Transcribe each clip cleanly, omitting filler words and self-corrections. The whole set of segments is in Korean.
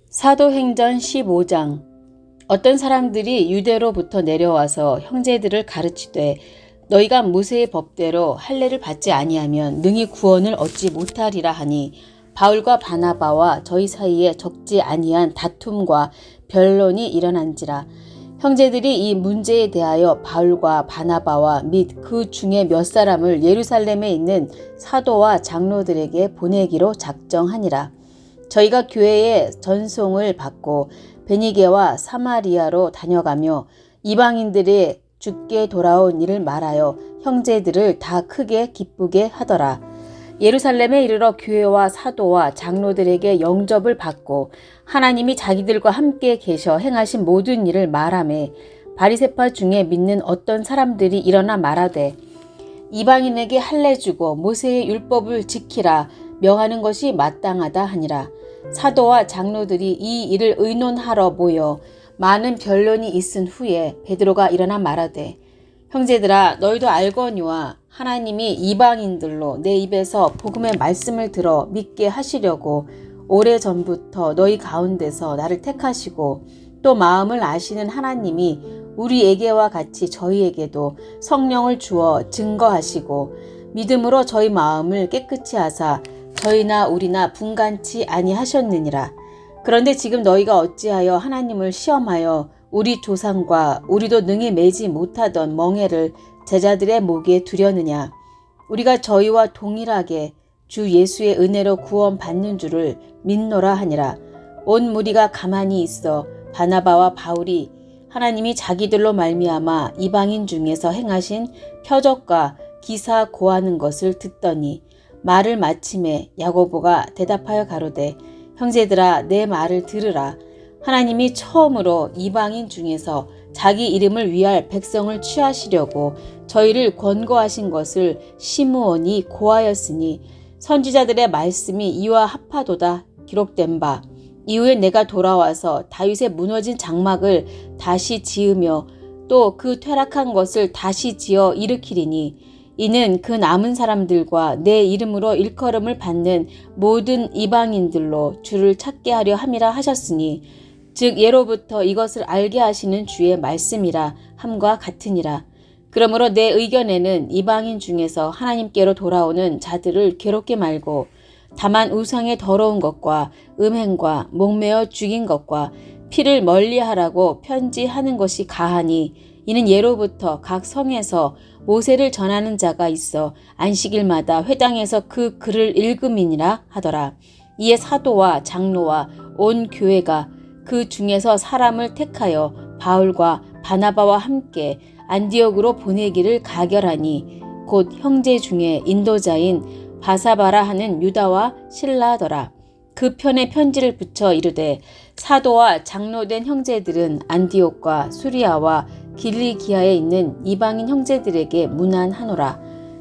사도행전 15장. 어떤 사람들이 유대로부터 내려와서 형제들을 가르치되 너희가 모세의 법대로 할례를 받지 아니하면 능히 구원을 얻지 못하리라 하니 바울과 바나바와 저희 사이에 적지 아니한 다툼과 변론이 일어난지라. 형제들이 이 문제에 대하여 바울과 바나바와 및 그 중에 몇 사람을 예루살렘에 있는 사도와 장로들에게 보내기로 작정하니라. 저희가 교회에 전송을 받고 베니게와 사마리아로 다녀가며 이방인들이 주께 돌아온 일을 말하여 형제들을 다 크게 기쁘게 하더라. 예루살렘에 이르러 교회와 사도와 장로들에게 영접을 받고 하나님이 자기들과 함께 계셔 행하신 모든 일을 말하매 바리새파 중에 믿는 어떤 사람들이 일어나 말하되 이방인에게 할례 주고 모세의 율법을 지키라 명하는 것이 마땅하다 하니라. 사도와 장로들이 이 일을 의논하러 모여 많은 변론이 있은 후에 베드로가 일어나 말하되 형제들아 너희도 알거니와 하나님이 이방인들로 내 입에서 복음의 말씀을 들어 믿게 하시려고 오래전부터 너희 가운데서 나를 택하시고 또 마음을 아시는 하나님이 우리에게와 같이 저희에게도 성령을 주어 증거하시고 믿음으로 저희 마음을 깨끗이 하사 저희나 우리나 분간치 아니하셨느니라. 그런데 지금 너희가 어찌하여 하나님을 시험하여 우리 조상과 우리도 능히 매지 못하던 멍에를 제자들의 목에 두려느냐. 우리가 저희와 동일하게 주 예수의 은혜로 구원 받는 줄을 믿노라 하니라. 온 무리가 가만히 있어 바나바와 바울이 하나님이 자기들로 말미암아 이방인 중에서 행하신 표적과 기사 고하는 것을 듣더니 말을 마침에 야고보가 대답하여 가로되 형제들아 내 말을 들으라. 하나님이 처음으로 이방인 중에서 자기 이름을 위할 백성을 취하시려고 저희를 권고하신 것을 시므온이 고하였으니 선지자들의 말씀이 이와 합하도다 기록된 바 이후에 내가 돌아와서 다윗의 무너진 장막을 다시 지으며 또 그 퇴락한 것을 다시 지어 일으키리니 이는 그 남은 사람들과 내 이름으로 일컬음을 받는 모든 이방인들로 주를 찾게 하려 함이라 하셨으니 즉 예로부터 이것을 알게 하시는 주의 말씀이라 함과 같으니라. 그러므로 내 의견에는 이방인 중에서 하나님께로 돌아오는 자들을 괴롭게 말고 다만 우상의 더러운 것과 음행과 목매어 죽인 것과 피를 멀리하라고 편지하는 것이 가하니 이는 예로부터 각 성에서 모세를 전하는 자가 있어 안식일마다 회당에서 그 글을 읽음이니라 하더라. 이에 사도와 장로와 온 교회가 그 중에서 사람을 택하여 바울과 바나바와 함께 안디옥으로 보내기를 가결하니 곧 형제 중에 인도자인 바사바라 하는 유다와 실라더라. 그 편에 편지를 붙여 이르되 사도와 장로된 형제들은 안디옥과 수리아와 길리기아에 있는 이방인 형제들에게 문안하노라.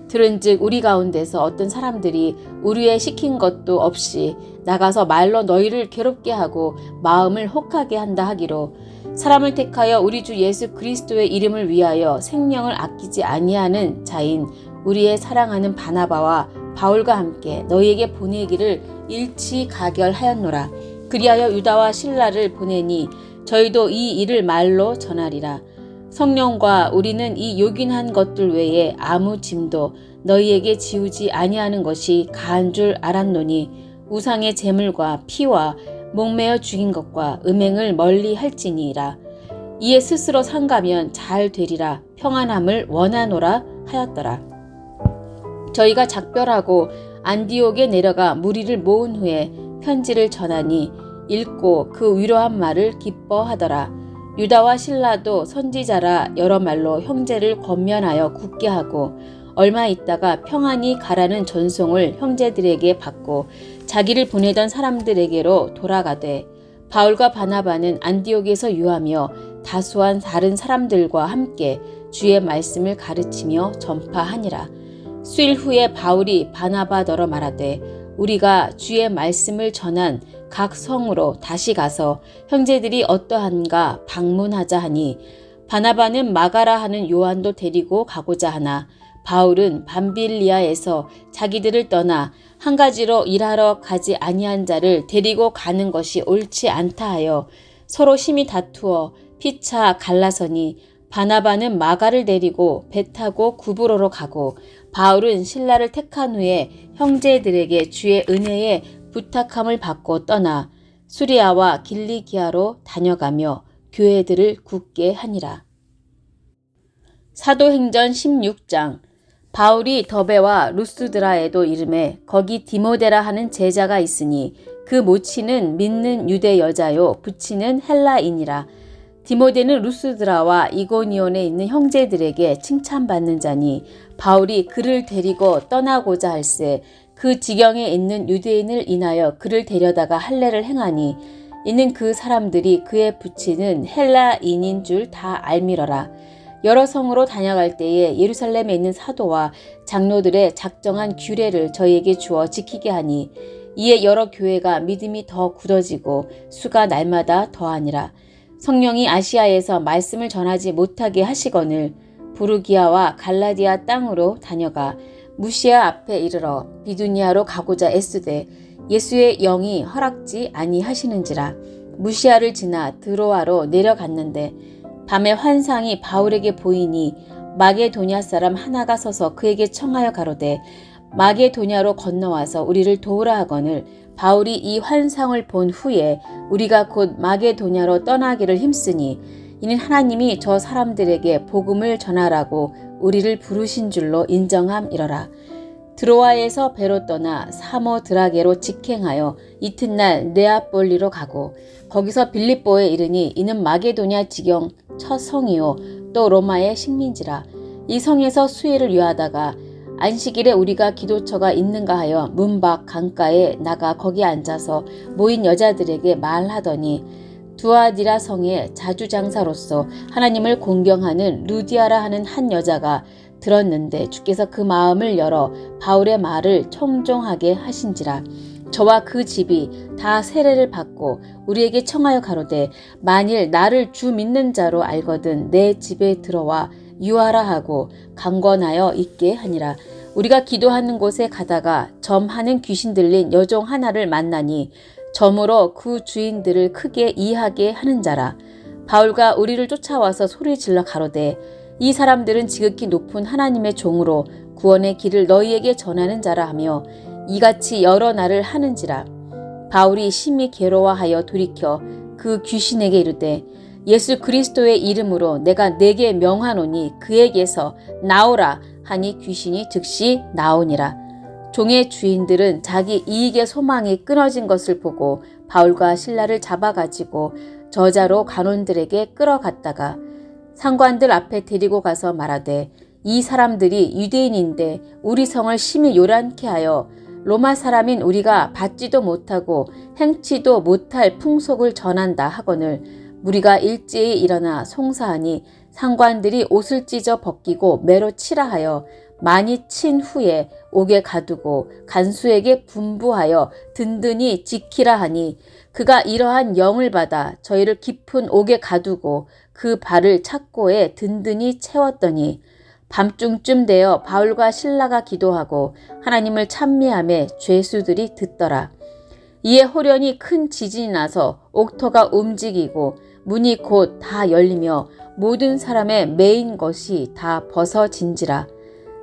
들은즉 우리 가운데서 어떤 사람들이 우리의 시킨 것도 없이 나가서 말로 너희를 괴롭게 하고 마음을 혹하게 한다 하기로 사람을 택하여 우리 주 예수 그리스도의 이름을 위하여 생명을 아끼지 아니하는 자인 우리의 사랑하는 바나바와 바울과 함께 너희에게 보내기를 일치 가결하였노라. 그리하여 유다와 실라를 보내니 저희도 이 일을 말로 전하리라. 성령과 우리는 이 요긴한 것들 외에 아무 짐도 너희에게 지우지 아니하는 것이 가한 줄 알았노니 우상의 제물과 피와 목매어 죽인 것과 음행을 멀리 할지니라. 이에 스스로 상가면 잘 되리라 평안함을 원하노라 하였더라. 저희가 작별하고 안디옥에 내려가 무리를 모은 후에 편지를 전하니 읽고 그 위로한 말을 기뻐하더라. 유다와 실라도 선지자라 여러 말로 형제를 권면하여 굳게 하고 얼마 있다가 평안히 가라는 전송을 형제들에게 받고 자기를 보내던 사람들에게로 돌아가되 바울과 바나바는 안디옥에서 유하며 다수한 다른 사람들과 함께 주의 말씀을 가르치며 전파하니라. 수일 후에 바울이 바나바더러 말하되 우리가 주의 말씀을 전한 각 성으로 다시 가서 형제들이 어떠한가 방문하자 하니 바나바는 마가라 하는 요한도 데리고 가고자 하나 바울은 밤빌리아에서 자기들을 떠나 한 가지로 일하러 가지 아니한 자를 데리고 가는 것이 옳지 않다 하여 서로 심히 다투어 피차 갈라서니 바나바는 마가를 데리고 배 타고 구브로로 가고 바울은 실라를 택한 후에 형제들에게 주의 은혜에 부탁함을 받고 떠나 수리아와 길리기아로 다녀가며 교회들을 굳게 하니라. 사도행전 16장. 바울이 더베와 루스드라에도 이르매 거기 디모데라 하는 제자가 있으니 그 모치는 믿는 유대 여자요 부치는 헬라인이라. 디모데는 루스드라와 이고니온에 있는 형제들에게 칭찬받는 자니 바울이 그를 데리고 떠나고자 할새 그 지경에 있는 유대인을 인하여 그를 데려다가 할례를 행하니 이는 그 사람들이 그의 부치는 헬라인인 줄 다 알미러라. 여러 성으로 다녀갈 때에 예루살렘에 있는 사도와 장로들의 작정한 규례를 저희에게 주어 지키게 하니 이에 여러 교회가 믿음이 더 굳어지고 수가 날마다 더하니라. 성령이 아시아에서 말씀을 전하지 못하게 하시거늘 부르기아와 갈라디아 땅으로 다녀가 무시아 앞에 이르러 비두니아로 가고자 애쓰되 예수의 영이 허락지 아니하시는지라. 무시아를 지나 드로아로 내려갔는데 밤에 환상이 바울에게 보이니 마게도냐 사람 하나가 서서 그에게 청하여 가로되 마게도냐로 건너와서 우리를 도우라 하거늘 바울이 이 환상을 본 후에 우리가 곧 마게도냐로 떠나기를 힘쓰니 이는 하나님이 저 사람들에게 복음을 전하라고 우리를 부르신 줄로 인정함이러라. 드로아에서 배로 떠나 사모드라게로 직행하여 이튿날 네아폴리로 가고 거기서 빌립보에 이르니 이는 마게도냐 지경 첫 성이요 또 로마의 식민지라. 이 성에서 수일을 유하다가 안식일에 우리가 기도처가 있는가 하여 문 밖 강가에 나가 거기 앉아서 모인 여자들에게 말하더니 두아디라 성의 자주장사로서 하나님을 공경하는 루디아라 하는 한 여자가 들었는데 주께서 그 마음을 열어 바울의 말을 청종하게 하신지라. 저와 그 집이 다 세례를 받고 우리에게 청하여 가로되 만일 나를 주 믿는 자로 알거든 내 집에 들어와 유하라 하고 강권하여 있게 하니라. 우리가 기도하는 곳에 가다가 점하는 귀신 들린 여종 하나를 만나니 점으로 그 주인들을 크게 이하게 하는 자라. 바울과 우리를 쫓아와서 소리질러 가로되 이 사람들은 지극히 높은 하나님의 종으로 구원의 길을 너희에게 전하는 자라 하며 이같이 여러 날을 하는지라. 바울이 심히 괴로워하여 돌이켜 그 귀신에게 이르되 예수 그리스도의 이름으로 내가 네게 명하노니 그에게서 나오라 하니 귀신이 즉시 나오니라. 종의 주인들은 자기 이익의 소망이 끊어진 것을 보고 바울과 실라를 잡아가지고 저자로 간원들에게 끌어갔다가 상관들 앞에 데리고 가서 말하되 이 사람들이 유대인인데 우리 성을 심히 요란케 하여 로마 사람인 우리가 받지도 못하고 행치도 못할 풍속을 전한다 하거늘 무리가 일제히 일어나 송사하니 상관들이 옷을 찢어 벗기고 매로 치라 하여 많이 친 후에 옥에 가두고 간수에게 분부하여 든든히 지키라 하니 그가 이러한 영을 받아 저희를 깊은 옥에 가두고 그 발을 착고에 든든히 채웠더니 밤중쯤 되어 바울과 실라가 기도하고 하나님을 찬미하며 죄수들이 듣더라. 이에 호련히 큰 지진이 나서 옥터가 움직이고 문이 곧 다 열리며 모든 사람의 매인 것이 다 벗어진지라.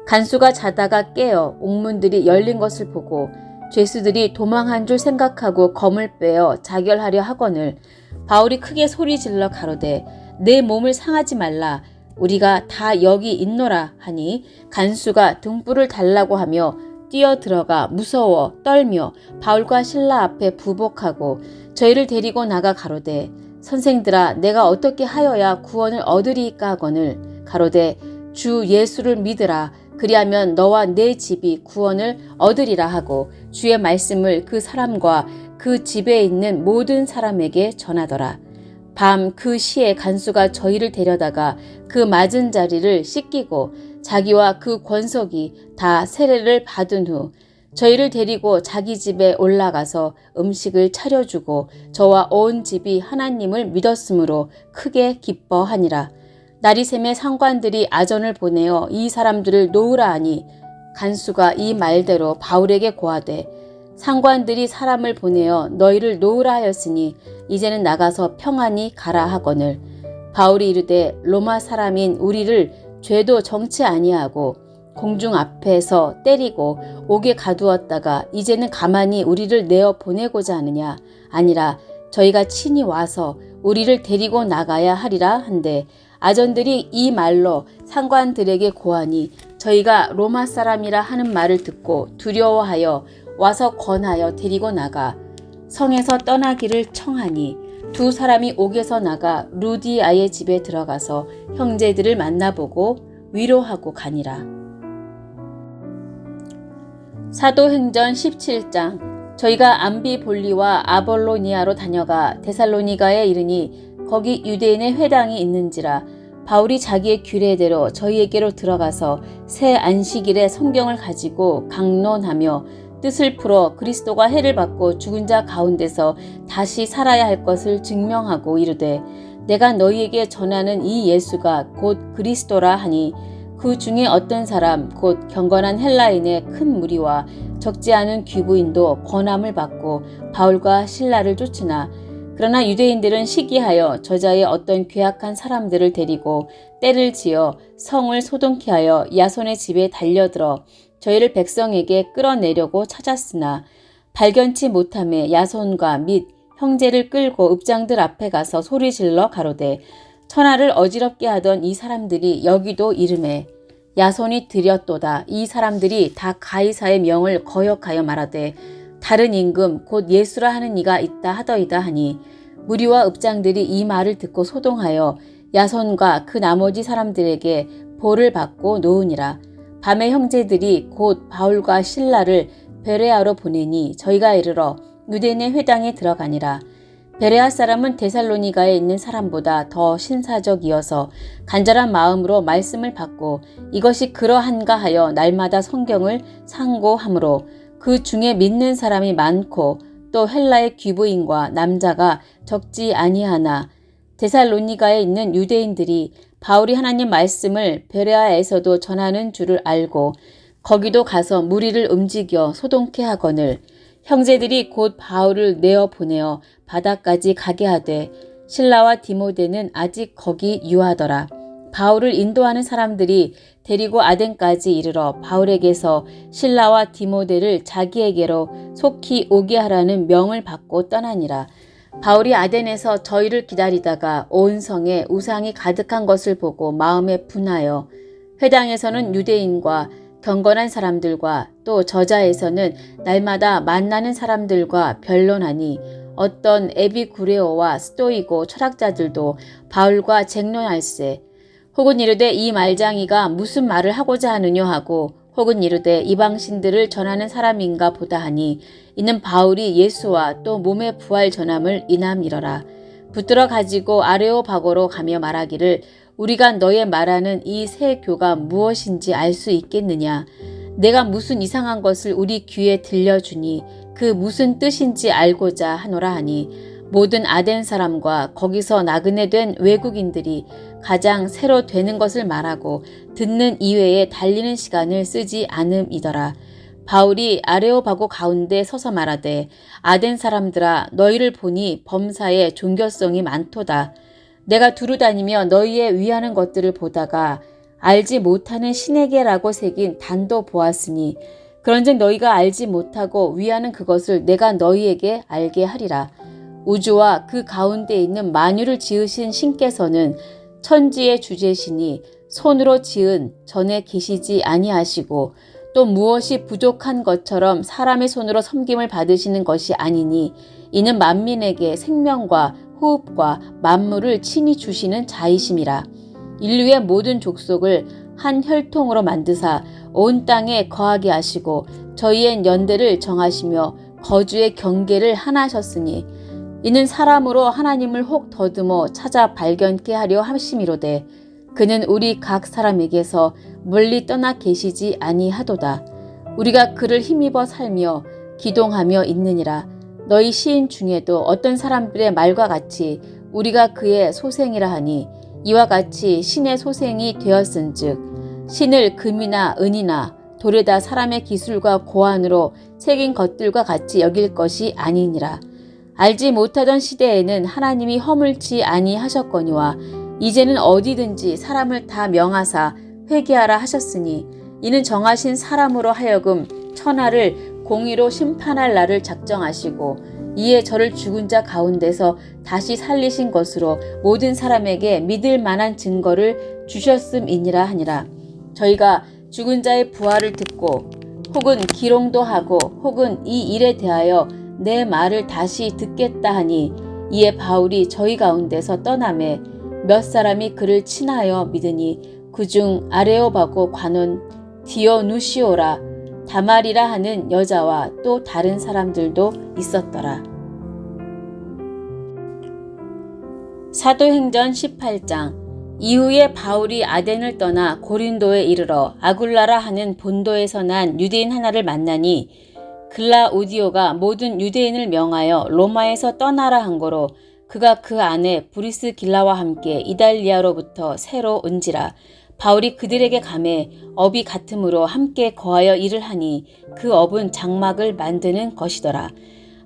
간수가 자다가 깨어 옥문들이 열린 것을 보고 죄수들이 도망한 줄 생각하고 검을 빼어 자결하려 하거늘 바울이 크게 소리질러 가로되 내 몸을 상하지 말라 우리가 다 여기 있노라 하니 간수가 등불을 달라고 하며 뛰어들어가 무서워 떨며 바울과 실라 앞에 부복하고 저희를 데리고 나가 가로되 선생들아 내가 어떻게 하여야 구원을 얻으리이까 하거늘 가로되 주 예수를 믿으라 그리하면 너와 내 집이 구원을 얻으리라 하고 주의 말씀을 그 사람과 그 집에 있는 모든 사람에게 전하더라. 밤 그 시에 간수가 저희를 데려다가 그 맞은 자리를 씻기고 자기와 그 권속이 다 세례를 받은 후 저희를 데리고 자기 집에 올라가서 음식을 차려주고 저와 온 집이 하나님을 믿었으므로 크게 기뻐하니라. 나리샘의 상관들이 아전을 보내어 이 사람들을 놓으라 하니 간수가 이 말대로 바울에게 고하되 상관들이 사람을 보내어 너희를 놓으라 하였으니 이제는 나가서 평안히 가라 하거늘 바울이 이르되 로마 사람인 우리를 죄도 정치 아니하고 공중 앞에서 때리고 옥에 가두었다가 이제는 가만히 우리를 내어 보내고자 하느냐 아니라 저희가 친히 와서 우리를 데리고 나가야 하리라 한데 아전들이 이 말로 상관들에게 고하니 저희가 로마 사람이라 하는 말을 듣고 두려워하여 와서 권하여 데리고 나가 성에서 떠나기를 청하니 두 사람이 옥에서 나가 루디아의 집에 들어가서 형제들을 만나보고 위로하고 가니라. 사도행전 17장. 저희가 암비볼리와 아볼로니아로 다녀가 데살로니가에 이르니 거기 유대인의 회당이 있는지라 바울이 자기의 규례대로 저희에게로 들어가서 새 안식일에 성경을 가지고 강론하며 뜻을 풀어 그리스도가 해를 받고 죽은 자 가운데서 다시 살아야 할 것을 증명하고 이르되 내가 너희에게 전하는 이 예수가 곧 그리스도라 하니 그 중에 어떤 사람 곧 경건한 헬라인의 큰 무리와 적지 않은 귀부인도 권함을 받고 바울과 실라를 쫓으나 그러나 유대인들은 시기하여 저자의 어떤 괴악한 사람들을 데리고 떼를 지어 성을 소동케 하여 야손의 집에 달려들어 저희를 백성에게 끌어내려고 찾았으나 발견치 못함에 야손과 및 형제를 끌고 읍장들 앞에 가서 소리질러 가로되 천하를 어지럽게 하던 이 사람들이 여기도 이름에 야손이 들였도다. 이 사람들이 다 가이사의 명을 거역하여 말하되 다른 임금 곧 예수라 하는 이가 있다 하더이다 하니 무리와 읍장들이 이 말을 듣고 소동하여 야손과 그 나머지 사람들에게 벌을 받고 놓으니라. 밤에 형제들이 곧 바울과 실라를 베레아로 보내니 저희가 이르러 유대인의 회당에 들어가니라. 베레아 사람은 데살로니가에 있는 사람보다 더 신사적이어서 간절한 마음으로 말씀을 받고 이것이 그러한가 하여 날마다 성경을 상고하므로 그 중에 믿는 사람이 많고 또 헬라의 귀부인과 남자가 적지 아니하나 데살로니가에 있는 유대인들이 바울이 하나님 말씀을 베레아에서도 전하는 줄을 알고 거기도 가서 무리를 움직여 소동케 하거늘 형제들이 곧 바울을 내어 보내어 바다까지 가게 하되 실라와 디모데는 아직 거기 유하더라. 바울을 인도하는 사람들이 데리고 아덴까지 이르러 바울에게서 실라와 디모데를 자기에게로 속히 오게 하라는 명을 받고 떠나니라. 바울이 아덴에서 저희를 기다리다가 온 성에 우상이 가득한 것을 보고 마음에 분하여 회당에서는 유대인과 경건한 사람들과 또 저자에서는 날마다 만나는 사람들과 변론하니 어떤 에비구레오와 스토이고 철학자들도 바울과 쟁론할세 혹은 이르되 이 말장이가 무슨 말을 하고자 하느냐 하고 혹은 이르되 이방신들을 전하는 사람인가 보다 하니 이는 바울이 예수와 또 몸의 부활 전함을 인함이러라. 붙들어 가지고 아레오바고로 가며 말하기를 우리가 너의 말하는 이 새 교가 무엇인지 알 수 있겠느냐. 내가 무슨 이상한 것을 우리 귀에 들려주니 그 무슨 뜻인지 알고자 하노라 하니 모든 아덴 사람과 거기서 나그네 된 외국인들이 가장 새로 되는 것을 말하고 듣는 이외에 달리는 시간을 쓰지 않음이더라. 바울이 아레오바고 가운데 서서 말하되 아덴 사람들아 너희를 보니 범사에 종교성이 많도다. 내가 두루 다니며 너희의 위하는 것들을 보다가 알지 못하는 신에게라고 새긴 단도 보았으니 그런즉 너희가 알지 못하고 위하는 그것을 내가 너희에게 알게 하리라. 우주와 그 가운데 있는 만유를 지으신 신께서는 천지의 주제시니 손으로 지은 전에 계시지 아니하시고 또 무엇이 부족한 것처럼 사람의 손으로 섬김을 받으시는 것이 아니니 이는 만민에게 생명과 호흡과 만물을 친히 주시는 자이심이라. 인류의 모든 족속을 한 혈통으로 만드사 온 땅에 거하게 하시고 저희의 연대를 정하시며 거주의 경계를 하나셨으니 이는 사람으로 하나님을 혹 더듬어 찾아 발견케 하려 하심이로되 그는 우리 각 사람에게서 멀리 떠나 계시지 아니하도다. 우리가 그를 힘입어 살며 기동하며 있느니라. 너희 시인 중에도 어떤 사람들의 말과 같이 우리가 그의 소생이라 하니 이와 같이 신의 소생이 되었은즉 신을 금이나 은이나 돌에다 사람의 기술과 고안으로 새긴 것들과 같이 여길 것이 아니니라. 알지 못하던 시대에는 하나님이 허물치 아니하셨거니와 이제는 어디든지 사람을 다 명하사 회개하라 하셨으니 이는 정하신 사람으로 하여금 천하를 공의로 심판할 날을 작정하시고 이에 저를 죽은 자 가운데서 다시 살리신 것으로 모든 사람에게 믿을 만한 증거를 주셨음이니라 하니라. 저희가 죽은 자의 부활을 듣고 혹은 기롱도 하고 혹은 이 일에 대하여 내 말을 다시 듣겠다 하니 이에 바울이 저희 가운데서 떠나매 몇 사람이 그를 친하여 믿으니 그중 아레오바고 관원 디오누시오라 다말이라 하는 여자와 또 다른 사람들도 있었더라. 사도행전 18장. 이후에 바울이 아덴을 떠나 고린도에 이르러 아굴라라 하는 본도에서 난 유대인 하나를 만나니 글라우디오가 모든 유대인을 명하여 로마에서 떠나라 한 거로 그가 그 안에 브리스길라와 함께 이달리아로부터 새로 온지라. 바울이 그들에게 가매 업이 같음으로 함께 거하여 일을 하니 그 업은 장막을 만드는 것이더라.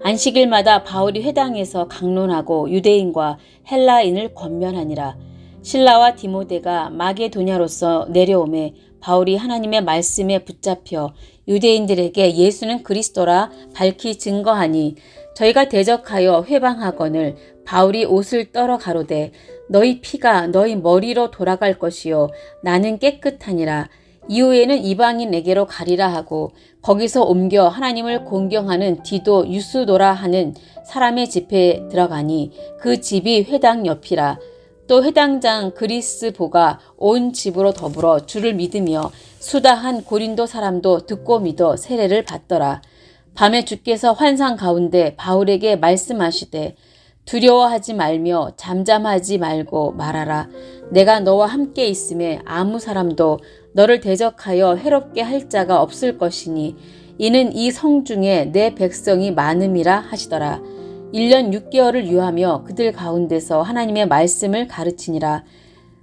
안식일마다 바울이 회당에서 강론하고 유대인과 헬라인을 권면하니라. 실라와 디모데가 마게도냐로서 내려오매 바울이 하나님의 말씀에 붙잡혀 유대인들에게 예수는 그리스도라 밝히 증거하니 저희가 대적하여 회방하거늘 바울이 옷을 떨어 가로되 너희 피가 너희 머리로 돌아갈 것이요 나는 깨끗하니라. 이후에는 이방인에게로 가리라 하고 거기서 옮겨 하나님을 공경하는 디도 유스도라 하는 사람의 집에 들어가니 그 집이 회당 옆이라. 또 회당장 그리스보가 온 집으로 더불어 주를 믿으며 수다한 고린도 사람도 듣고 믿어 세례를 받더라. 밤에 주께서 환상 가운데 바울에게 말씀하시되 두려워하지 말며 잠잠하지 말고 말하라. 내가 너와 함께 있음에 아무 사람도 너를 대적하여 해롭게 할 자가 없을 것이니 이는 이 성 중에 내 백성이 많음이라 하시더라. 1년 6개월을 유하며 그들 가운데서 하나님의 말씀을 가르치니라.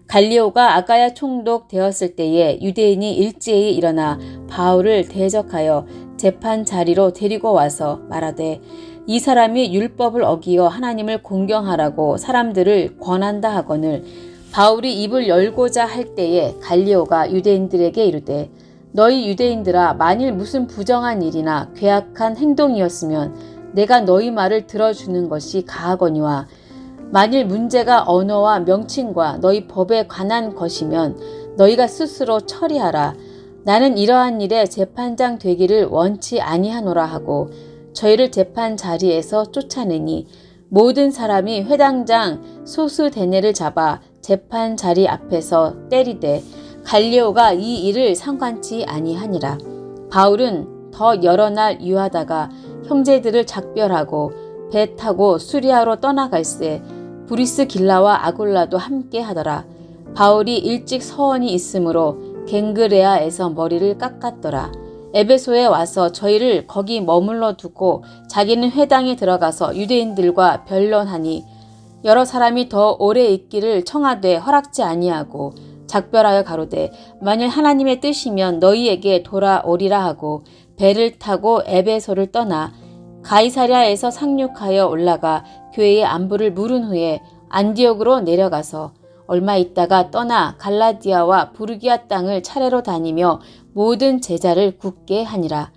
갈리오가 아가야 총독 되었을 때에 유대인이 일제히 일어나 바울을 대적하여 재판 자리로 데리고 와서 말하되 이 사람이 율법을 어기어 하나님을 공경하라고 사람들을 권한다 하거늘 바울이 입을 열고자 할 때에 갈리오가 유대인들에게 이르되 너희 유대인들아 만일 무슨 부정한 일이나 괴악한 행동이었으면 내가 너희 말을 들어주는 것이 가하거니와 만일 문제가 언어와 명칭과 너희 법에 관한 것이면 너희가 스스로 처리하라. 나는 이러한 일에 재판장 되기를 원치 아니하노라 하고 저희를 재판 자리에서 쫓아내니 모든 사람이 회당장 소스데네를 잡아 재판 자리 앞에서 때리되 갈리오가 이 일을 상관치 아니하니라. 바울은 더 여러 날 유하다가 형제들을 작별하고 배 타고 수리아로 떠나갈새 브리스길라와 아굴라도 함께 하더라. 바울이 일찍 서원이 있으므로 갱그레아에서 머리를 깎았더라. 에베소에 와서 저희를 거기 머물러 두고 자기는 회당에 들어가서 유대인들과 변론하니 여러 사람이 더 오래 있기를 청하되 허락지 아니하고 작별하여 가로되 만일 하나님의 뜻이면 너희에게 돌아오리라 하고 배를 타고 에베소를 떠나 가이사랴에서 상륙하여 올라가 교회의 안부를 물은 후에 안디옥으로 내려가서 얼마 있다가 떠나 갈라디아와 부르기아 땅을 차례로 다니며 모든 제자를 굳게 하니라.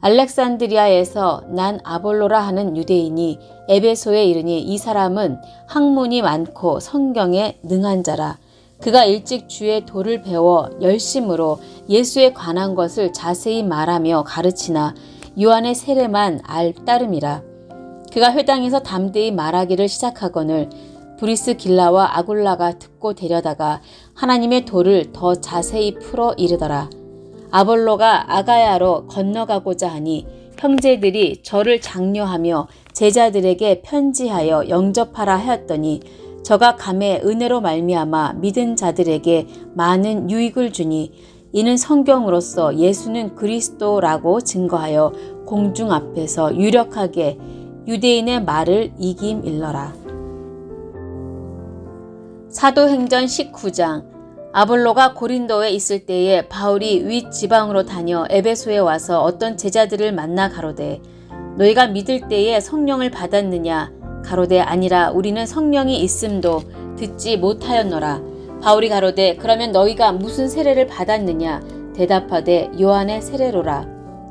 알렉산드리아에서 난 아볼로라 하는 유대인이 에베소에 이르니 이 사람은 학문이 많고 성경에 능한 자라. 그가 일찍 주의 도를 배워 열심으로 예수에 관한 것을 자세히 말하며 가르치나 요한의 세례만 알 따름이라. 그가 회당에서 담대히 말하기를 시작하거늘 브리스길라와 아굴라가 듣고 데려다가 하나님의 도를 더 자세히 풀어 이르더라. 아볼로가 아가야로 건너가고자 하니 형제들이 저를 장려하며 제자들에게 편지하여 영접하라 하였더니 저가 감에 은혜로 말미암아 믿은 자들에게 많은 유익을 주니 이는 성경으로서 예수는 그리스도라고 증거하여 공중 앞에서 유력하게 유대인의 말을 이김일러라. 사도행전 19장. 아볼로가 고린도에 있을 때에 바울이 윗 지방으로 다녀 에베소에 와서 어떤 제자들을 만나 가로되 너희가 믿을 때에 성령을 받았느냐? 가로되 아니라 우리는 성령이 있음도 듣지 못하였노라. 바울이 가로되 그러면 너희가 무슨 세례를 받았느냐? 대답하되 요한의 세례로라.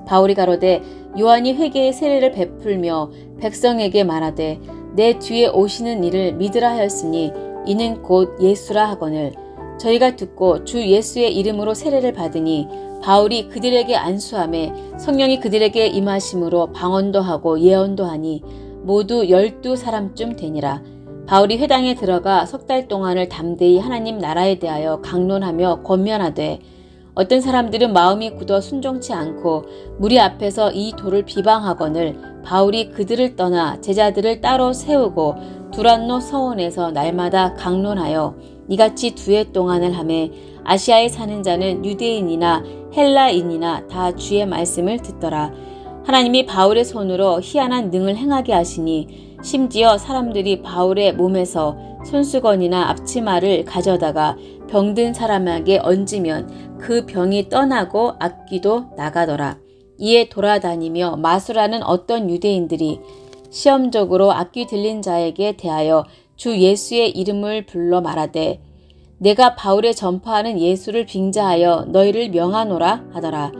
바울이 가로되 요한이 회개의 세례를 베풀며 백성에게 말하되 내 뒤에 오시는 이를 믿으라 하였으니 이는 곧 예수라 하거늘 저희가 듣고 주 예수의 이름으로 세례를 받으니 바울이 그들에게 안수하매 성령이 그들에게 임하심으로 방언도 하고 예언도 하니 모두 12사람쯤 되니라. 바울이 회당에 들어가 석 달 동안을 담대히 하나님 나라에 대하여 강론하며 권면하되 어떤 사람들은 마음이 굳어 순종치 않고 무리 앞에서 이 도를 비방하거늘 바울이 그들을 떠나 제자들을 따로 세우고 두란노 서원에서 날마다 강론하여 이같이 2해 동안을 하매 아시아에 사는 자는 유대인이나 헬라인이나 다 주의 말씀을 듣더라. 하나님이 바울의 손으로 희한한 능을 행하게 하시니 심지어 사람들이 바울의 몸에서 손수건이나 앞치마를 가져다가 병든 사람에게 얹으면 그 병이 떠나고 악귀도 나가더라. 이에 돌아다니며 마술하는 어떤 유대인들이 시험적으로 악귀 들린 자에게 대하여 주 예수의 이름을 불러 말하되 내가 바울의 전파하는 예수를 빙자하여 너희를 명하노라 하더라.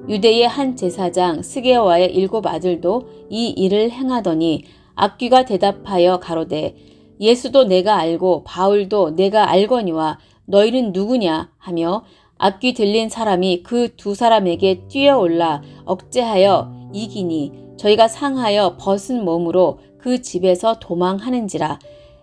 유대의 한 제사장 스게와의 7 아들도 이 일을 행하더니 악귀가 대답하여 가로되 예수도 내가 알고 바울도 내가 알거니와 너희는 누구냐 하며 악귀 들린 사람이 그 2사람에게 뛰어올라 억제하여 이기니 저희가 상하여 벗은 몸으로 그 집에서 도망하는지라.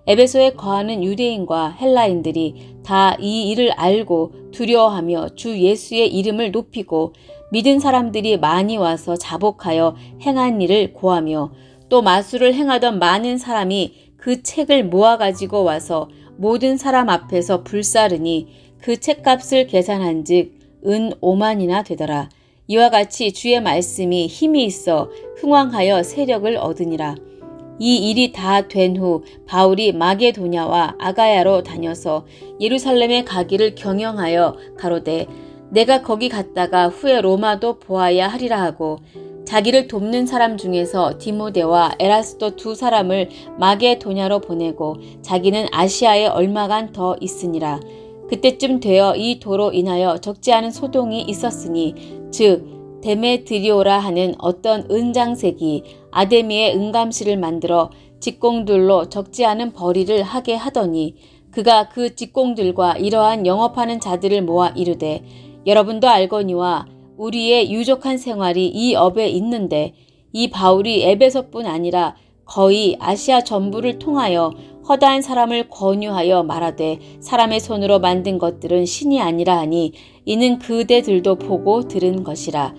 에베소에 거하는 유대인과 헬라인들이 다 이 일을 알고 두려워하며 주 예수의 이름을 높이고 믿은 사람들이 많이 와서 자복하여 행한 일을 고하며 또 마술을 행하던 많은 사람이 그 책을 모아가지고 와서 모든 사람 앞에서 불사르니 그 책값을 계산한 즉 은 5만이나 되더라. 이와 같이 주의 말씀이 힘이 있어 흥왕하여 세력을 얻으니라. 이 일이 다 된 후 바울이 마게도냐와 아가야로 다녀서 예루살렘에 가기를 경영하여 가로되 내가 거기 갔다가 후에 로마도 보아야 하리라 하고 자기를 돕는 사람 중에서 디모데와 에라스도 2사람을 마게도냐로 보내고 자기는 아시아에 얼마간 더 있으니라. 그때쯤 되어 이 도로 인하여 적지 않은 소동이 있었으니 즉 데메드리오라 하는 어떤 은장색이 아데미의 은감실을 만들어 직공들로 적지 않은 벌이를 하게 하더니 그가 그 직공들과 이러한 영업하는 자들을 모아 이르되 여러분도 알거니와 우리의 유족한 생활이 이 업에 있는데 이 바울이 에베소뿐 아니라 거의 아시아 전부를 통하여 허다한 사람을 권유하여 말하되 사람의 손으로 만든 것들은 신이 아니라 하니 이는 그대들도 보고 들은 것이라.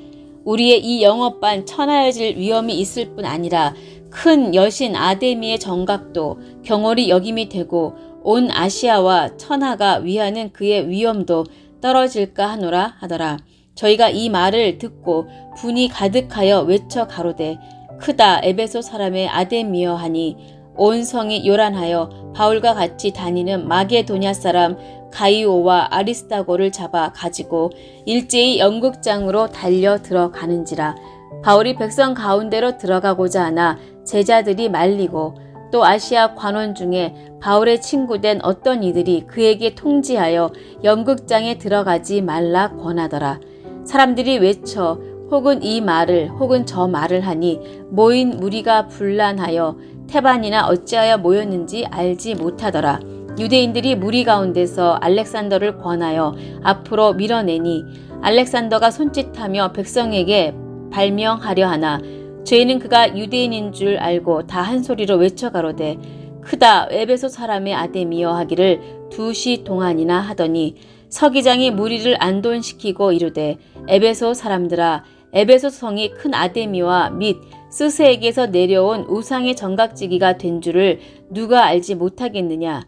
우리의 이 영업반 천하여질 위험이 있을 뿐 아니라 큰 여신 아데미의 정각도 경홀히 여김이 되고 온 아시아와 천하가 위하는 그의 위엄도 떨어질까 하노라 하더라. 저희가 이 말을 듣고 분이 가득하여 외쳐 가로되 크다 에베소 사람의 아데미여 하니 온 성이 요란하여 바울과 같이 다니는 마게도냐 사람 가이오와 아리스다고를 잡아 가지고 일제히 연극장으로 달려 들어가는지라. 바울이 백성 가운데로 들어가고자 하나 제자들이 말리고 또 아시아 관원 중에 바울의 친구된 어떤 이들이 그에게 통지하여 연극장에 들어가지 말라 권하더라. 사람들이 외쳐 혹은 이 말을 혹은 저 말을 하니 모인 무리가 분란하여 태반이나 어찌하여 모였는지 알지 못하더라. 유대인들이 무리 가운데서 알렉산더를 권하여 앞으로 밀어내니 알렉산더가 손짓하며 백성에게 발명하려 하나 죄인은 그가 유대인인 줄 알고 다 한 소리로 외쳐 가로되 크다 에베소 사람의 아데미여 하기를 2시 동안이나 하더니 서기장이 무리를 안돈시키고 이르되 에베소 사람들아 에베소 성이 큰 아데미와 및 스스에게서 내려온 우상의 정각지기가 된 줄을 누가 알지 못하겠느냐.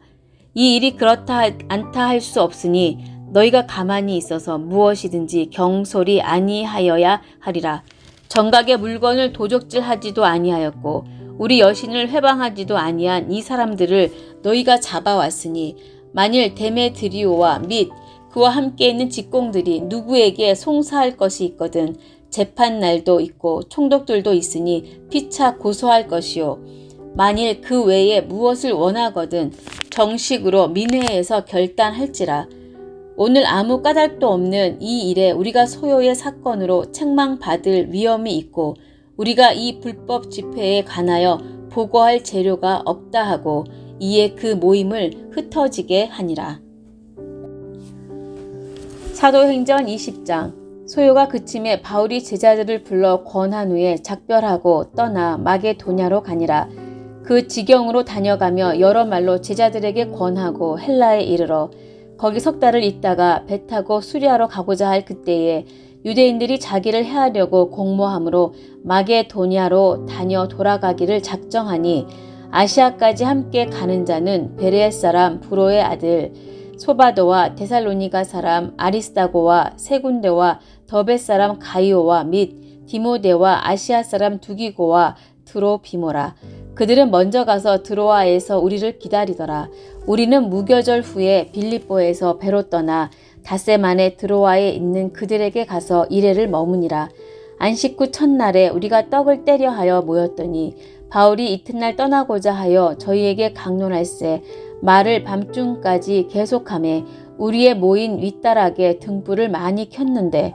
이 일이 그렇다 않다 할 수 없으니 너희가 가만히 있어서 무엇이든지 경솔이 아니하여야 하리라. 정각의 물건을 도적질하지도 아니하였고 우리 여신을 회방하지도 아니한 이 사람들을 너희가 잡아왔으니 만일 데메드리오와 및 그와 함께 있는 직공들이 누구에게 송사할 것이 있거든 재판날도 있고 총독들도 있으니 피차 고소할 것이요. 만일 그 외에 무엇을 원하거든 정식으로 민회에서 결단할지라. 오늘 아무 까닭도 없는 이 일에 우리가 소요의 사건으로 책망받을 위험이 있고 우리가 이 불법 집회에 관하여 보고할 재료가 없다 하고 이에 그 모임을 흩어지게 하니라. 사도행전 20장. 소요가 그침에 바울이 제자들을 불러 권한 후에 작별하고 떠나 마게도냐로 가니라. 그 지경으로 다녀가며 여러 말로 제자들에게 권하고 헬라에 이르러 거기 석 달을 있다가 배 타고 수리하러 가고자 할 그때에 유대인들이 자기를 해하려고 공모함으로 마게도냐로 다녀 돌아가기를 작정하니 아시아까지 함께 가는 자는 베레 사람 브로의 아들 소바도와 데살로니가 사람 아리스다고와 세군데와 더베 사람 가이오와 및 디모데와 아시아 사람 두기고와 드로비모라. 그들은 먼저 가서 드로아에서 우리를 기다리더라. 우리는 무교절 후에 빌립보에서 배로 떠나 닷새 만에 드로아에 있는 그들에게 가서 이레를 머무니라. 안식 후 첫날에 우리가 떡을 때려 하여 모였더니 바울이 이튿날 떠나고자 하여 저희에게 강론할세 말을 밤중까지 계속하매 우리의 모인 윗다락에 등불을 많이 켰는데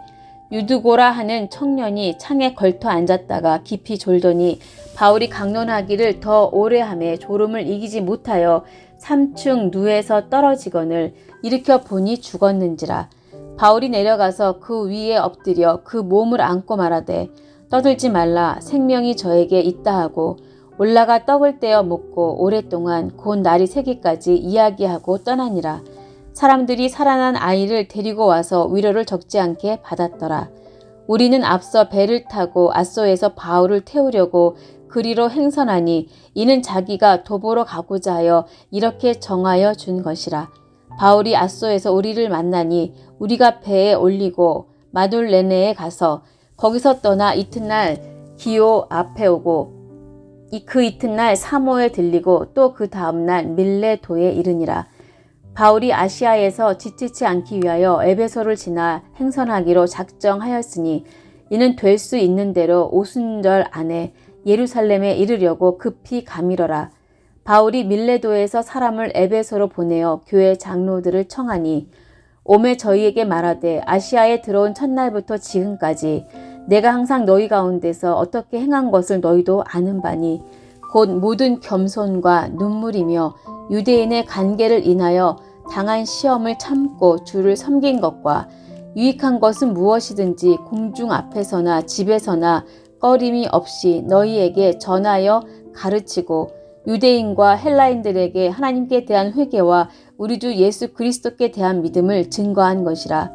유드고라 하는 청년이 창에 걸터 앉았다가 깊이 졸더니 바울이 강론하기를 더 오래 하매 졸음을 이기지 못하여 3층 누에서 떨어지거늘 일으켜 보니 죽었는지라. 바울이 내려가서 그 위에 엎드려 그 몸을 안고 말하되 떠들지 말라 생명이 저에게 있다 하고 올라가 떡을 떼어 먹고 오랫동안 곧 날이 새기까지 이야기하고 떠나니라. 사람들이 살아난 아이를 데리고 와서 위로를 적지 않게 받았더라. 우리는 앞서 배를 타고 앗소에서 바울을 태우려고 그리로 행선하니 이는 자기가 도보로 가고자 하여 이렇게 정하여 준 것이라. 바울이 앗소에서 우리를 만나니 우리가 배에 올리고 마둘레네에 가서 거기서 떠나 이튿날 기오 앞에 오고 그 이튿날 사모에 들리고 또 그 다음날 밀레도에 이르니라. 바울이 아시아에서 지치지 않기 위하여 에베소를 지나 행선하기로 작정하였으니 이는 될 수 있는 대로 오순절 안에 예루살렘에 이르려고 급히 가미러라. 바울이 밀레도에서 사람을 에베소로 보내어 교회 장로들을 청하니 오매 저희에게 말하되 아시아에 들어온 첫날부터 지금까지 내가 항상 너희 가운데서 어떻게 행한 것을 너희도 아는 바니 곧 모든 겸손과 눈물이며 유대인의 관계를 인하여 당한 시험을 참고 주를 섬긴 것과 유익한 것은 무엇이든지 공중 앞에서나 집에서나 꺼림이 없이 너희에게 전하여 가르치고 유대인과 헬라인들에게 하나님께 대한 회개와 우리 주 예수 그리스도께 대한 믿음을 증거한 것이라.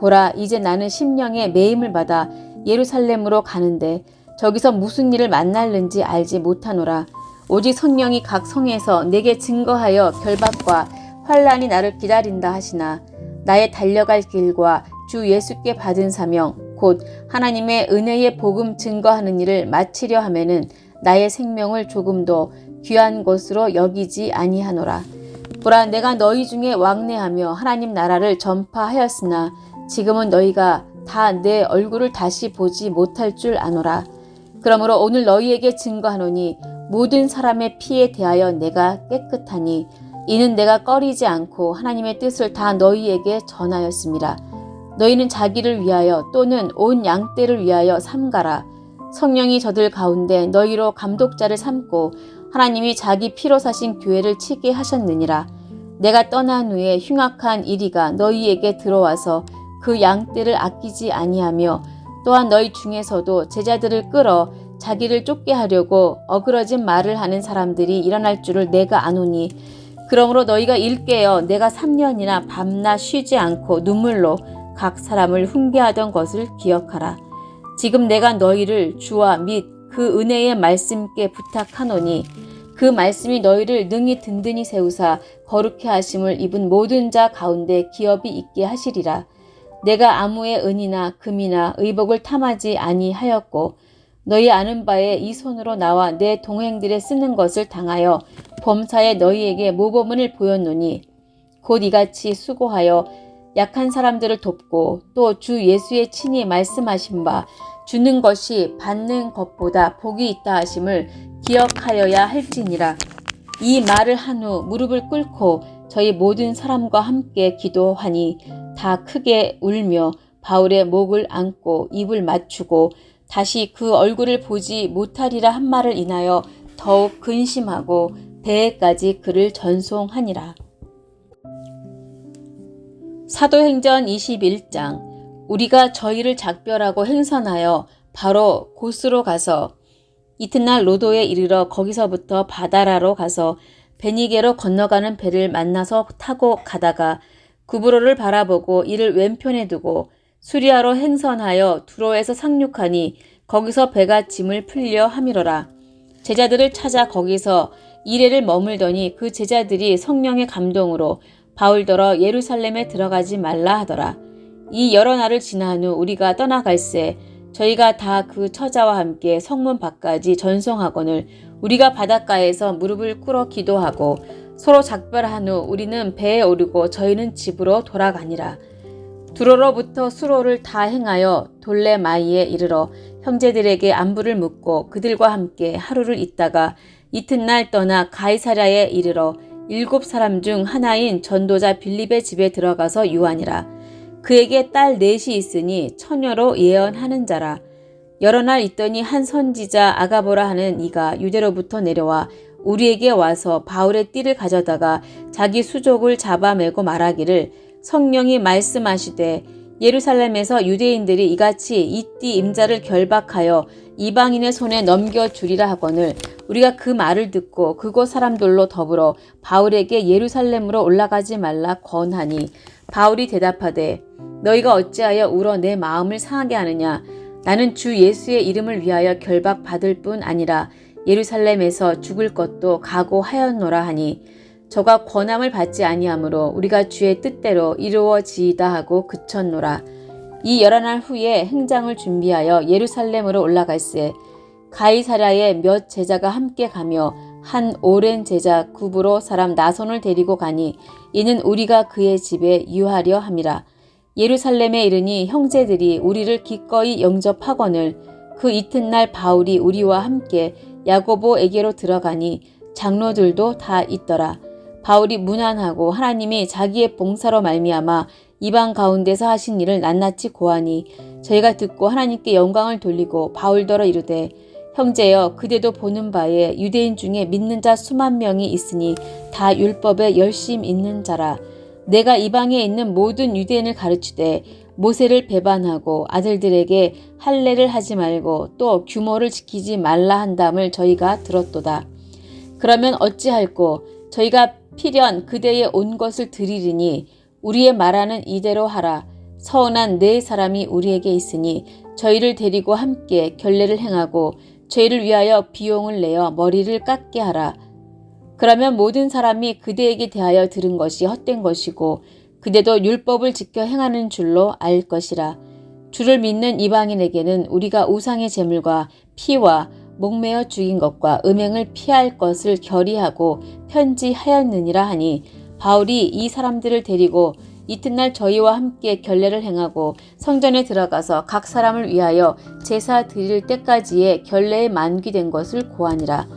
보라, 이제 나는 심령의 매임을 받아 예루살렘으로 가는데 저기서 무슨 일을 만날는지 알지 못하노라. 오직 성령이 각 성에서 내게 증거하여 결박과 환란이 나를 기다린다 하시나 나의 달려갈 길과 주 예수께 받은 사명 곧 하나님의 은혜의 복음 증거하는 일을 마치려 하면은 나의 생명을 조금도 귀한 것으로 여기지 아니하노라. 보라, 내가 너희 중에 왕래하며 하나님 나라를 전파하였으나 지금은 너희가 다 내 얼굴을 다시 보지 못할 줄 아노라. 그러므로 오늘 너희에게 증거하노니 모든 사람의 피에 대하여 내가 깨끗하니 이는 내가 꺼리지 않고 하나님의 뜻을 다 너희에게 전하였습니다. 너희는 자기를 위하여 또는 온 양떼를 위하여 삼가라. 성령이 저들 가운데 너희로 감독자를 삼고 하나님이 자기 피로 사신 교회를 치게 하셨느니라. 내가 떠난 후에 흉악한 이리가 너희에게 들어와서 그 양떼를 아끼지 아니하며 또한 너희 중에서도 제자들을 끌어 자기를 쫓게 하려고 어그러진 말을 하는 사람들이 일어날 줄을 내가 아노니 그러므로 너희가 일깨어 내가 3년이나 밤낮 쉬지 않고 눈물로 각 사람을 훈계하던 것을 기억하라. 지금 내가 너희를 주와 및 그 은혜의 말씀께 부탁하노니 그 말씀이 너희를 능히 든든히 세우사 거룩해 하심을 입은 모든 자 가운데 기업이 있게 하시리라. 내가 아무의 은이나 금이나 의복을 탐하지 아니하였고 너희 아는 바에 이 손으로 나와 내 동행들의 쓰는 것을 당하여 범사에 너희에게 모범을 보였노니 곧 이같이 수고하여 약한 사람들을 돕고 또 주 예수의 친히 말씀하신 바 주는 것이 받는 것보다 복이 있다 하심을 기억하여야 할지니라. 이 말을 한 후 무릎을 꿇고 저희 모든 사람과 함께 기도하니 다 크게 울며 바울의 목을 안고 입을 맞추고 다시 그 얼굴을 보지 못하리라 한 말을 인하여 더욱 근심하고 배에까지 그를 전송하니라. 사도행전 21장. 우리가 저희를 작별하고 행선하여 바로 곳으로 가서 이튿날 로도에 이르러 거기서부터 바다라로 가서 베니게로 건너가는 배를 만나서 타고 가다가 구브로를 바라보고 이를 왼편에 두고 수리아로 행선하여 두로에서 상륙하니 거기서 배가 짐을 풀려 함이로라. 제자들을 찾아 거기서 이레를 머물더니 그 제자들이 성령의 감동으로 바울더러 예루살렘에 들어가지 말라 하더라. 이 여러 날을 지난 후 우리가 떠나갈새 저희가 다 그 처자와 함께 성문 밖까지 전송하거늘 우리가 바닷가에서 무릎을 꿇어 기도하고 서로 작별한 후 우리는 배에 오르고 저희는 집으로 돌아가니라. 두로로부터 수로를 다 행하여 돌레마이에 이르러 형제들에게 안부를 묻고 그들과 함께 하루를 있다가 이튿날 떠나 가이사랴에 이르러 7사람 중 하나인 전도자 빌립의 집에 들어가서 유하니라. 그에게 딸 넷이 있으니 처녀로 예언하는 자라. 여러 날 있더니 한 선지자 아가보라 하는 이가 유대로부터 내려와 우리에게 와서 바울의 띠를 가져다가 자기 수족을 잡아매고 말하기를 성령이 말씀하시되 예루살렘에서 유대인들이 이같이 이 띠 임자를 결박하여 이방인의 손에 넘겨주리라 하거늘 우리가 그 말을 듣고 그곳 사람들로 더불어 바울에게 예루살렘으로 올라가지 말라 권하니 바울이 대답하되 너희가 어찌하여 울어 내 마음을 상하게 하느냐. 나는 주 예수의 이름을 위하여 결박받을 뿐 아니라 예루살렘에서 죽을 것도 각오하였노라 하니 저가 권함을 받지 아니하므로 우리가 주의 뜻대로 이루어지이다 하고 그쳤노라. 이 여러 날 후에 행장을 준비하여 예루살렘으로 올라갈새 가이사랴에 몇 제자가 함께 가며 한 오랜 제자 구브로 사람 나손을 데리고 가니 이는 우리가 그의 집에 유하려 함이라. 예루살렘에 이르니 형제들이 우리를 기꺼이 영접하거늘 그 이튿날 바울이 우리와 함께 야고보에게로 들어가니 장로들도 다 있더라. 바울이 무난하고 하나님이 자기의 봉사로 말미암아 이방 가운데서 하신 일을 낱낱이 고하니 저희가 듣고 하나님께 영광을 돌리고 바울더러 이르되 형제여 그대도 보는 바에 유대인 중에 믿는 자 수만 명이 있으니 다 율법에 열심 있는 자라. 내가 이방에 있는 모든 유대인을 가르치되 모세를 배반하고 아들들에게 할례를 하지 말고 또 규모를 지키지 말라 한담을 저희가 들었도다. 그러면 어찌할꼬 저희가 필연 그대의 온 것을 드리리니 우리의 말하는 이대로 하라. 서운한 네 사람이 우리에게 있으니 저희를 데리고 함께 결례를 행하고 죄를 위하여 비용을 내어 머리를 깎게 하라. 그러면 모든 사람이 그대에게 대하여 들은 것이 헛된 것이고 그대도 율법을 지켜 행하는 줄로 알 것이라. 주를 믿는 이방인에게는 우리가 우상의 제물과 피와 목매어 죽인 것과 음행을 피할 것을 결의하고 편지하였느니라 하니 바울이 이 사람들을 데리고 이튿날 저희와 함께 결례를 행하고 성전에 들어가서 각 사람을 위하여 제사 드릴 때까지의 결례에 만기된 것을 고하니라.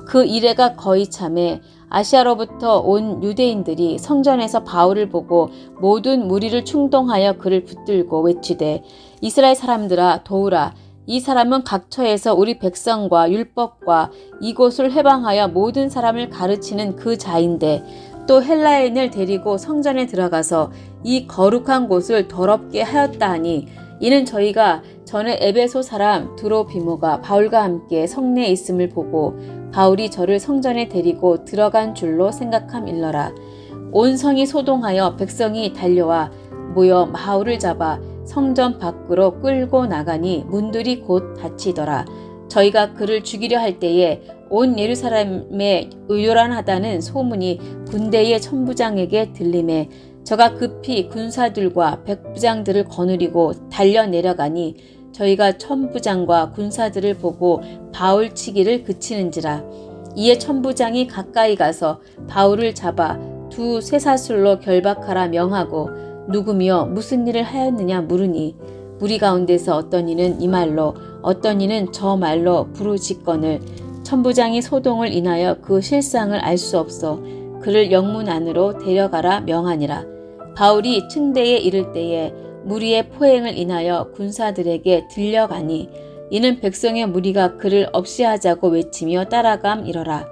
그 이래가 거의 참에 아시아로부터 온 유대인들이 성전에서 바울을 보고 모든 무리를 충동하여 그를 붙들고 외치되 이스라엘 사람들아 도우라. 이 사람은 각처에서 우리 백성과 율법과 이곳을 해방하여 모든 사람을 가르치는 그 자인데 또 헬라인을 데리고 성전에 들어가서 이 거룩한 곳을 더럽게 하였다 하니 이는 저희가 전에 에베소 사람 드로비모가 바울과 함께 성내에 있음을 보고 바울이 저를 성전에 데리고 들어간 줄로 생각함일러라. 온 성이 소동하여 백성이 달려와 모여 바울을 잡아 성전 밖으로 끌고 나가니 문들이 곧 닫히더라. 저희가 그를 죽이려 할 때에 온 예루살렘에 요란하다는 소문이 군대의 천부장에게 들림에 저가 급히 군사들과 백부장들을 거느리고 달려 내려가니 저희가 천부장과 군사들을 보고 바울 치기를 그치는지라. 이에 천부장이 가까이 가서 바울을 잡아 두 쇠사슬로 결박하라 명하고 누구며 무슨 일을 하였느냐 물으니 무리 가운데서 어떤 이는 이 말로 어떤 이는 저 말로 부르짖거늘 천부장이 소동을 인하여 그 실상을 알 수 없어 그를 영문 안으로 데려가라 명하니라. 바울이 층대에 이를 때에 무리의 포행을 인하여 군사들에게 들려가니 이는 백성의 무리가 그를 없이하자고 외치며 따라감이러라.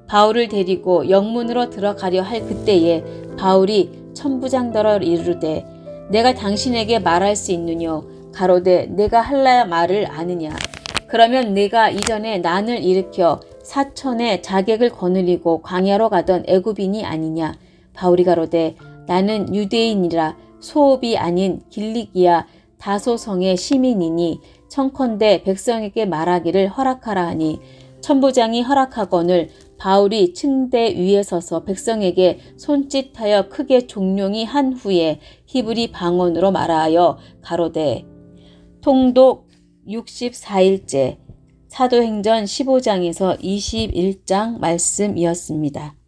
바울을 데리고 영문으로 들어가려 할 그때에 바울이 천부장더러 이르되 내가 당신에게 말할 수 있느뇨 가로되 내가 할라 말을 아느냐. 그러면 내가 이전에 난을 일으켜 사천에 자객을 거느리고 광야로 가던 애굽인이 아니냐. 바울이 가로되 나는 유대인이라 소읍이 아닌 길리기아 다소성의 시민이니 청컨대 백성에게 말하기를 허락하라 하니 천부장이 허락하거늘 바울이 층대 위에 서서 백성에게 손짓하여 크게 종용이 한 후에 히브리 방언으로 말하여 가로되 통독 64일째 사도행전 15장에서 21장 말씀이었습니다.